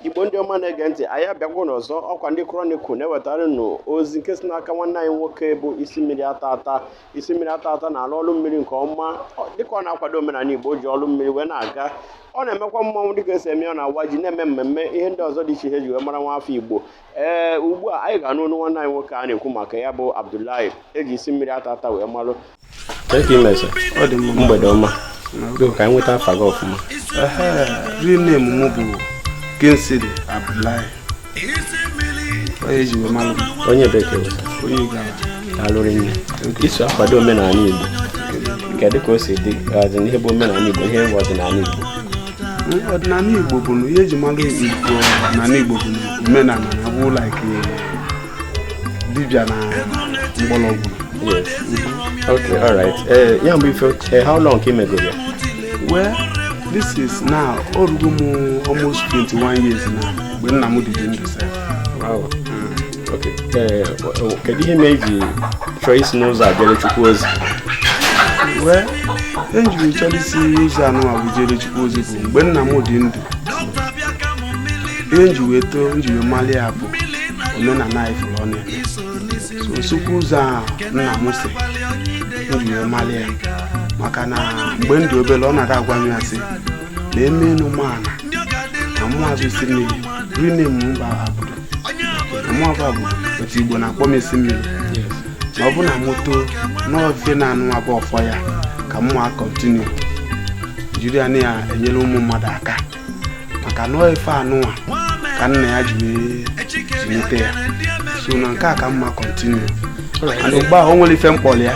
Igbo ndị ọma na-ege ntị anyị abịagwo n'ọzọ ọkwa ndị Chronicle na-ewetara nụ ozi nke si n'aka nwanne anyị nwoke bụ Isinmili atata. Isinmili atata na-alụ ọrụ mmiri nke ọma dịka ọ na-akwado omenala Igbo ji ọrụ mmiri wee na-aga. Ọ na-emekwa mmọnwụ dịka esi eme ọ na-awa ji na-eme mmemme ihe ndị ọzọ dị iche ihe ji wee mara nwa afọ Igbo. Ugbu a anyị ga-anụ ọnụ nwanne anyị nwoke a na-ekwu maka ya bụ Abdullahi eji Isinmili atata wee malụ. Mgbede ọma ka anyị nweta afa gị ọfụma. Real name m bụ Isinmili Abdullahi. Onye bekee alụrụ nne iso akwado omenala Igbo kedu ka o si dị ihe bụ omenala Igbo ihe bụ ọdịnala Igbo? Ọdịnala Igbo bụ na ihe eji mara Igbo ọdịnala Igbo bụ omenala na bụ like dibịa na mgbọrọgwụ. Yes. Okay, all right. Yeah, how long came ago? Well, this is now almost 21 years now. When I'm doing this. Wow. Okay. Kedu ihe meji choice n'ụzọ abịara Chukwu ozi? Well, enji choice ụzọ anụ abụjere Chukwu ozi bụ mgbe nna m dị ndụ. Enji weto nji mali ya bụ omenala ifuru ọ na-eme. So Chukwu ụzọ a nna m sị nji mali ya maka na mgbe ndụ obele ọ na-ada agwa m ya sị na eme n'ụmụala na mụazụ Isinmili rinne m mba abụrụ ọmụaba bụ otu Igbo na-akpọ m Isinmili na ọ bụ na moto n'ofe na-anụ abụ ọfọ ya ka mụ a kọntinu jiri ya na-enyere ụmụ mmadụ aka maka na ofe anụwa ka nna ya ji wee zụlite ya so na nke a ka mma kọntinu and mgbe ahụ o nwere ife mkpọrọ ya.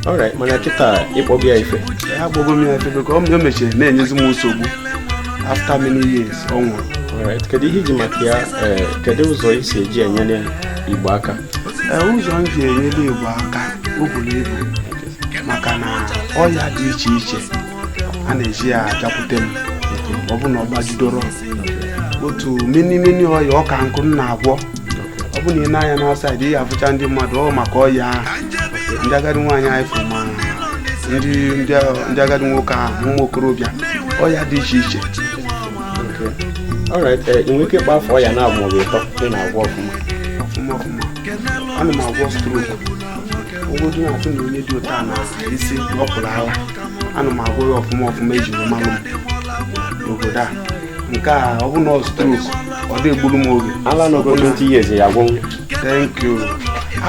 Alright, mana kịta ịkpọgo ya ife? Ya akpọgo m ya ife ka o mechiri na-enyezi m nsogbu after many years ọ nwụrụ. Alright, kedu ihe iji maka ya kedu ụzọ isi eji enyere Igbo aka? Ụzọ m ji enyere Igbo aka o buru ibu maka na ọya dị iche iche a na-eji ya ajakwute m ọ bụ na ọ gbajidoro otu mini ọya ọka nkụ m na-agwọ ọ bụ na ị na-anya n'ọsaịdị ya afụcha ndị mmadụ ọ maka ọya ahụ ndị agadi nwaanyị anyị fụ ma ndị agadi nwoke ahụ ụmụ okorobịa ọya dị iche iche. Alright, ị nwere ike ịkpa afọ ọya na-abụ maọbụ ịtọ ị na-agwọ ọfụma? Ana m agwọ stroke ogodo na-atụ na onye dị ụta na isi ọpụrụ agha ana m agwọ ya ọfụma eji wee malụ m n'obodo a. Nke a ọ bụ na stroke ọ dị egburu m oge ala n'ogo 20 years ya gwụ. Thank you.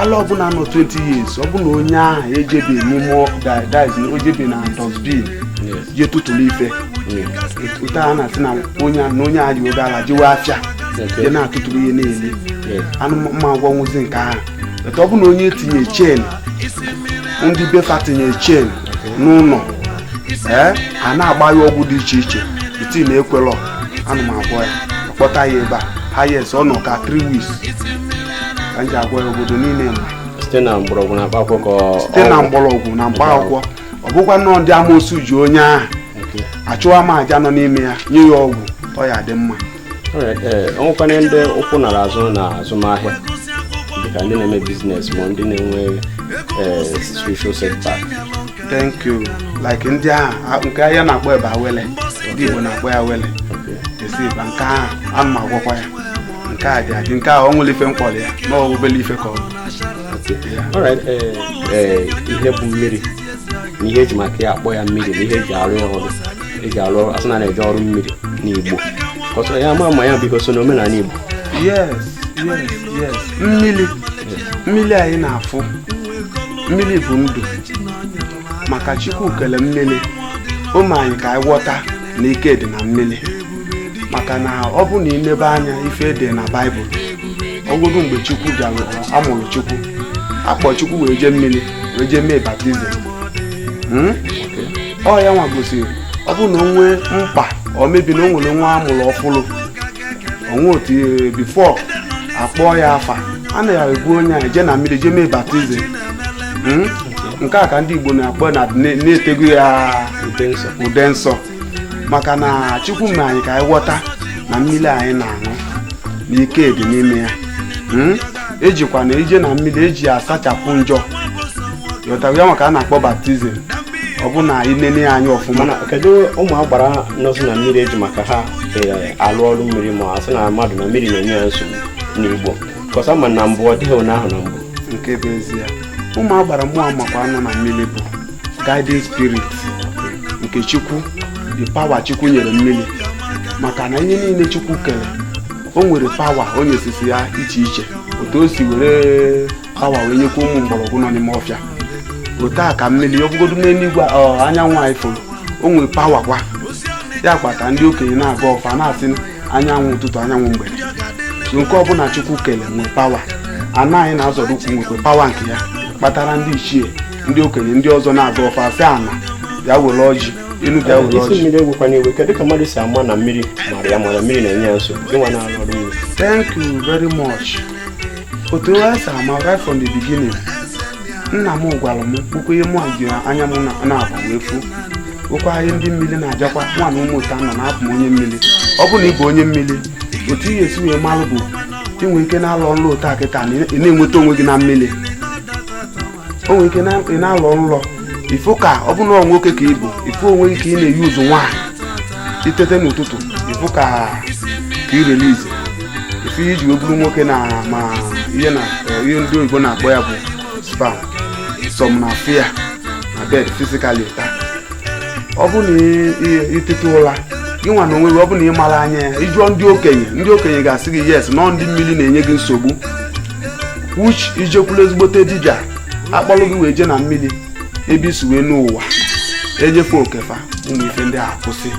Ala ọbụla nọ 20 years ọ bụ na onye ahụ ejebe n'ime ojebe na dustbin je tụtụrụ ife ụta a na-asị na onye a ji obe ala jewe afịa je na-atụtụrụ ihe na-ele anụma agwọ nwụzi nke ahụ etu ọ bụ na onye tinye chen ndị befa tinye chen n'ụlọ a na-agba ya ọgwụ dị iche iche iti na-ekwelọ anụma agwọ ya kpọta ya ebe a ha yes ọ nọ ka 3 weeks ka m ji agwọ ya obodo niile ma site na mgbọrọgwụ na mkpaakwụkwọ site na mgbọrọgwụ na mkpaakwụkwọ ọ bụkwa nnọọ ndị amoosu ji onye ahụ achụwa m aja nọ n'ime ya nye ya ọgwụ ọ ya dị mma. Ọnwụkwana ndị ụkwụ nara azụ na azụmahịa dịka ndị na-eme biznes ma ndị na-enwe spiritual setback. Thank you. Like ndị ahụ nke ahịa na-akpọ ebe awele ndị Igbo na-akpọ ya wele esiba nke ahụ ana m agwọkwa ya nke a dị adị nke ahụ ọ nwere ife mkpọrọ ya na obele ife ka ọ bụ. Ihe bụ mmiri na ihe eji maka ya akpọ ya mmiri na ihe eji arụ ya ọrụ eji arụ ọrụ asị na na-eje ọrụ mmiri n'Igbo ọtọ ya ama ya biko so na omenala Igbo. Yes. Mmiri anyị na-afụ mmiri bụ ndụ maka Chukwu kele mmiri ụmụ anyị ka anyị ghọta na ike dị na mmiri maka na ọ bụ na ilebe anya ife dị na Baịbụl ọgwụgwụ mgbe Chukwu bịara amụrụ Chukwu akpọ Chukwu wee jee mmiri wee jee mee baptizim ọ ya nwa gosiri ọ bụ na o nwee mkpa ọ mebi na o nwere nwa amụrụ ọfụrụ onwe otu bifo akpọọ ya afa a na-egbu onye a eje na mmiri jee mee baptizim nke a ka ndị Igbo na-akpọ na-etego ya ude nsọ maka na Chukwu mere anyị ka anyị ghọta na mmiri anyị na-aṅụ na ike dị n'ime ya ejikwa na ije na mmiri eji asachapụ njọ yọtara ya maka a na-akpọ baptizim ọ bụ na inene anya ọfụma. Mana kedu ụmụ agbara nọsụ na mmiri eji maka ha alụ ọrụ mmiri ma asị na mmadụ na mmiri na-enye ya nsogbu n'Igbo kọsa ma na mbụ ọ dịghị ụnyaahụ na mbụ nke bụ ezie ụmụ agbara mmụọ makwa anọ na mmiri bụ guiding spirit nke Chukwu, the power Chukwu nyere mmiri, maka na ihe niile Chukwu kere o nwere power o nyesisi ya iche iche. Otu o si were power wee nyekwa ụmụ mgbọrọgwụ nọ n'ime ọfịa, otu a ka mmiri ọ bụgodu n'eluigwe anyanwụ anyị fụrụ o nwere power kwa ya kpata ndị okenye na-aga ọfa na-asị anyanwụ ụtụtụ anyanwụ mgbede. So nke ọbụla Chukwu kere nwere power. Ana anyị na-azọrọ ukwu nwekwe power nke ya kpatara ndị ichie ndị okenye ndị ọzọ na-aga ọfa asị ana ya were ọjị enu bịa were ọjị. Mmiri egwukwa n'iwe kedu ka mmadụ si ama na mmiri mara ya mana mmiri na-enye ya nsogbu gịnwa na-alụ ọrụ mmiri? Thank you very much. Otu esi ama right from the beginning, nna m gwara m okwu ihe mụ ji anya m na-abụ wee fu okwu ihe ndị mmiri na-ajakwa nwa na ụmụ ụta nọ na-apụ m onye mmiri. Ọ bụ na ị bụ onye mmiri, otu ihe esi wee malụ bụ inwe ike na-alụ ọrụ ụta kịta ị na-enweta onwe gị na mmiri. O nwere ike ị na-alụ nlọ ifo ka ọ bụ na nwoke ka ị bụ ifo onwe gị ka ị na-eyi ụzụ nwaanyị itete n'ụtụtụ ifo ka ị relize ifo ihe iji wee bụrụ nwoke na ma ihe ndị oyibo na-akpọ ya bụ spam somnafia na bed physically ụta. Ọ bụ na itete ụla gị nwa na onwe gị, ọ bụ na ị mara anya ya ịjụọ ndị okenye ga-asị gị yes nọ ndị mmiri na-enye gị nsogbu, which ijekwula ezigbote dibịa akpọrọ gị wee jee na mmiri ebe isi wee n'ụwa enyefe okefa ụmụ ife ndị a kwụsị.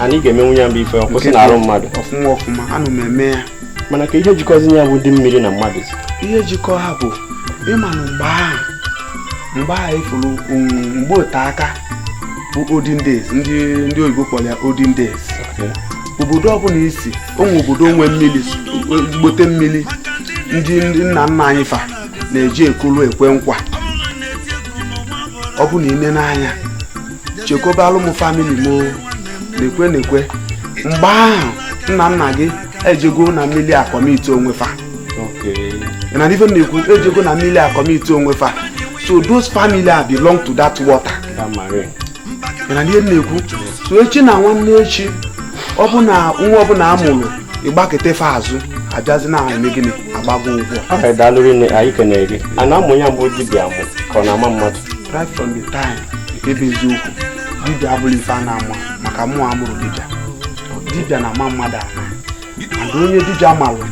Anyị ga-emenwu ya bụ ife ọkwụsị na arụ mmadụ ọfụma anụ m eme ya. Mana ka ihe jikọzi ya bụ ndị mmiri na mmadụ ihe jikọ ha bụ ịma na mgbe ahụ ifuru mgbe ote aka bụ olden days, ndị oyibo kpọrọ ya olden days. Obodo ọbụla isi onwe obodo nwe mmiri ezigbote mmiri ndị nna nna anyị fa na-eji ekolu ekwe nkwa. Ọ bụ na ine n'anya chekobalụ m famili m na-ekwe mgbe ahụ nna gị ejego na mmiri akọmiti onwe fa na ife na-ekwu ejego na mmiri akọmiti onwe fa. So those family belong to that water na ihe na-ekwu. So echi na nwanne echi ọ bụ na nwa ọbụla amụrụ ịgbakete fa azụ abịazi na eme gịnị agbago ụgwọ. Dalụrụ anyị kenere gị a na-amụ ya bụ dibịa amụ ka ọ na-ama mmadụ right from the time nke bụ eziokwu. Dibịa abụrụ ife a na-ama maka mụ amụrụ dibịa na-ama mmadụ ama and onye dibịa malụ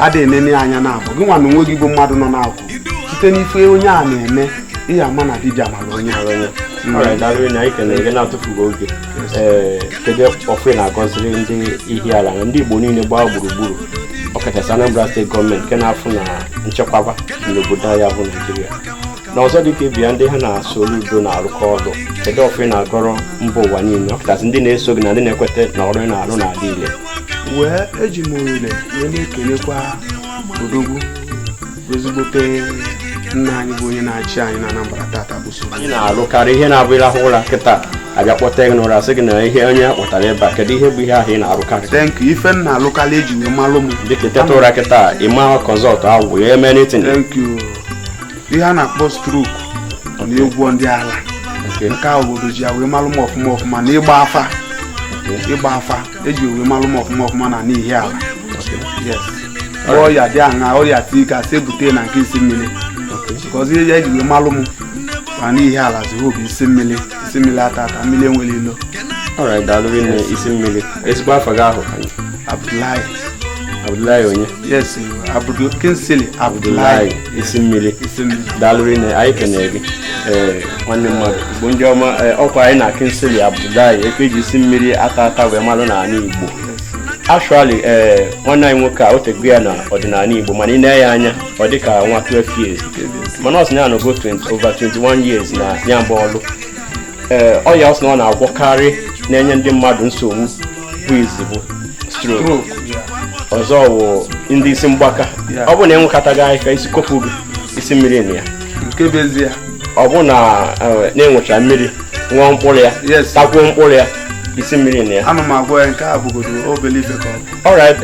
adị enene anya na-abụ gị nwa na onwe gị bụ mmadụ nọ n'akwụ site n'ife onye a na-eme ihe ama na dibịa malụ onye. Dalụrụ na anyị kenere gị na-atụfughị oge. Kedu ofe na-agọziri ndị ihi ala na ndị Igbo niile gbaa gburugburu ọkachasị Anambra steeti gọọmenti nke na-afụ na nchekwaba n'obodo ya bụ Naijiria na ọzọ dịka ịbịa ndị ha na-asụ udo na-arụkọ ọrụ? Kedu ofe na-agọrọ mba ụwa niile ọkachasị ndị na-eso gị na ndị na-ekweta na ọrụ na-arụ n'ala ile? Wee eji m ohere wee na-ekelekwa odogwu ezigbote nna anyị bụ onye na-achị anyị na Anambra tata bụ so anyị na-arụkarị ihe na-abụ ịrahụ ụra kịta abịa kpọta gị n'ụra sị gị na ihe onye kpọtara ebe a. Kedu ihe bụ ihe ahụ ị na-arụkarị? Thank you. Ife nna alụkarị eji wee malụ m dịka teta ụra kịta ịma kọnsọlt ahụ wee eme anything. Thank you. Ihe a na-akpọ stroke na egwu ndị ala nke obodo ji ya wee malụ m ọfụma na ịgba afa eji wee malụ m ọfụma na n'ihi ala. Yes. Ọrịa dị aṅa ọrịa tika si ebute na nke Isinmili because ihe ya eji wee malụ m ma n'ihi ala zụrụ Isinmili atata mmiri enwere ilo. Alright, dalụrụ na Isinmili ezigbo afọ gị ahụ Abdullahi onye? Yes, Kinsili Abdullahi Isinmili. Dalụrụ na anyị kenere gị nwanne mmadụ Igbo ndị ọma. Ọkwa anyị na Kinsili Abdullahi ekweji Isinmili atata wee malụ n'ala Igbo. Actually nwanne anyị nwoke a o tego ya na ọdịnala Igbo mana ị na-enye anya ọ dị ka nwa 12 years mana ọ sị na ya nọgo over 21 years na ya mbụ ọlụ. Ọ ya ọsị na ọ na-agwọkarị na-enye ndị mmadụ nsogbu bụ izigbo stroke. Ọzọ wụ ndị isi mgbaka. Ọ bụ na enwekọtaghị anyị ka isi kopụ gị Isinmili na ya nke bezie ọ bụ na na-enwecha mmiri ṅụọ mkpụrụ ya takwuo mkpụrụ ya Isinmili na ya ana m agwa ya nke a bụgodo obele ife ka ọ bụ. Alright,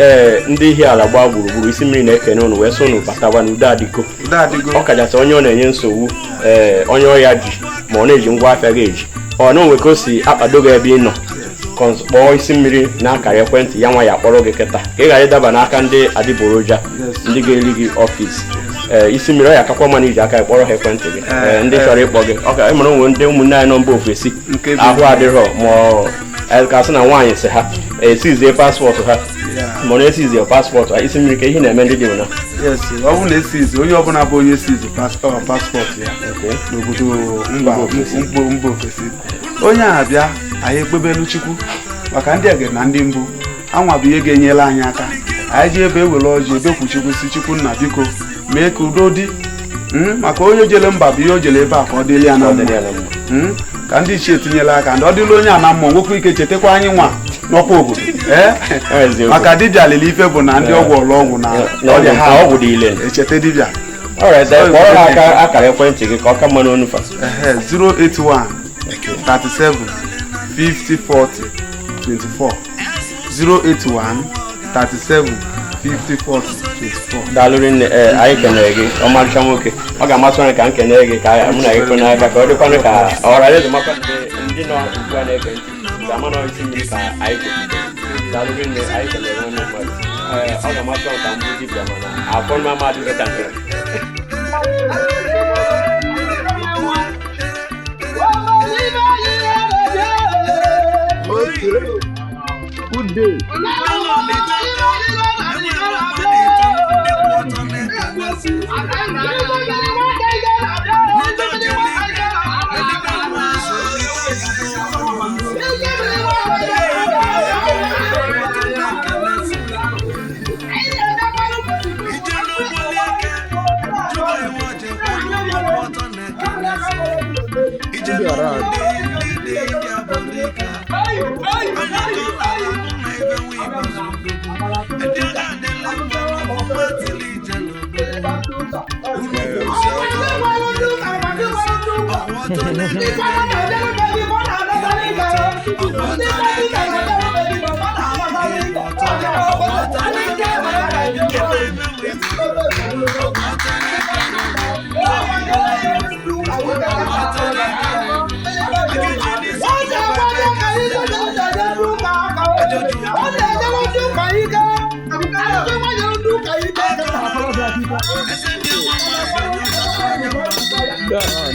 ndị ihe ala gbaa gburugburu Isinmili na-ekene unu wee sị unu batawa n'udo adịgo. Ọ kachasị onye ọ na-enye nsogbu onye ọya ji ma ọ na-eji ngwa afịa gị eji ọ na onwe ka o si akpado gị ebe ị nọ kpọọ Isinmili n'akara ekwentị ya nwa ya akpọrọ gị kịta ka ị ghara ịdaba n'aka ndị adịgboroja ndị ga-eri gị ọfịs. Isinmili ọ ya akakwa mana iji aka ịkpọrọ ha ekwentị gị ndị chọrọ ịkpọ gị ọ ka ịmara onwe ndị ụmụnne anyị nọ mba ofesi ahụ adịrọ ma ka sị na nwaanyị si ha esizie paspọtụ ha ma na esizie paspọtụ ha Isinmili ka ihe na-eme ndị dị ụna. Yes, ọ bụ na esizi onye ọbụla bụ onye esizi paspọtụ ya n'obodo mba ofesi onye a bịa anyị ekpebelu Chukwu maka ndị ege na ndị mbụ anwa bụ ihe ga-enyere anyị aka anyị ji ebe ewere ọjị ebekwu Chukwu si Chukwu nna biko mee ka udo dị maka onye jele mba bụ ihe o jele ebe a ka ọ dịrị ya na mma ka ndị ichie etinyela aka ndị ọ dịla onye a na mma nwekwa ike chetakwa anyị nwa n'ọkwa obodo maka dibịa lele ife bụ na ndị ọgwụ ọgwụ na ọrịa ha ọgwụ dị ile echeta dibịa. kpọrọ ha akara ekwentị gị ka ọ ka mma n'onu fa 081 37 50 40 24 081 37 50 40 24. daalụrị nne anyị kenere gị ọmarịcha nwoke ọ ga-amasị onye ka m kenere gị ka mụ na gị kwe n'aka ka ọ dịkwanụ ka ọra eze makwa ndị nọ ugbu a na-ege ntị ga-ama na Isinmili ka anyị ga-ebido. daalụrị nne anyị kenere nwanne mmadụ ọ ga-amasị onye ka m bụ dibịa mana afọ mma adịghị ka nke Good day. Yeah.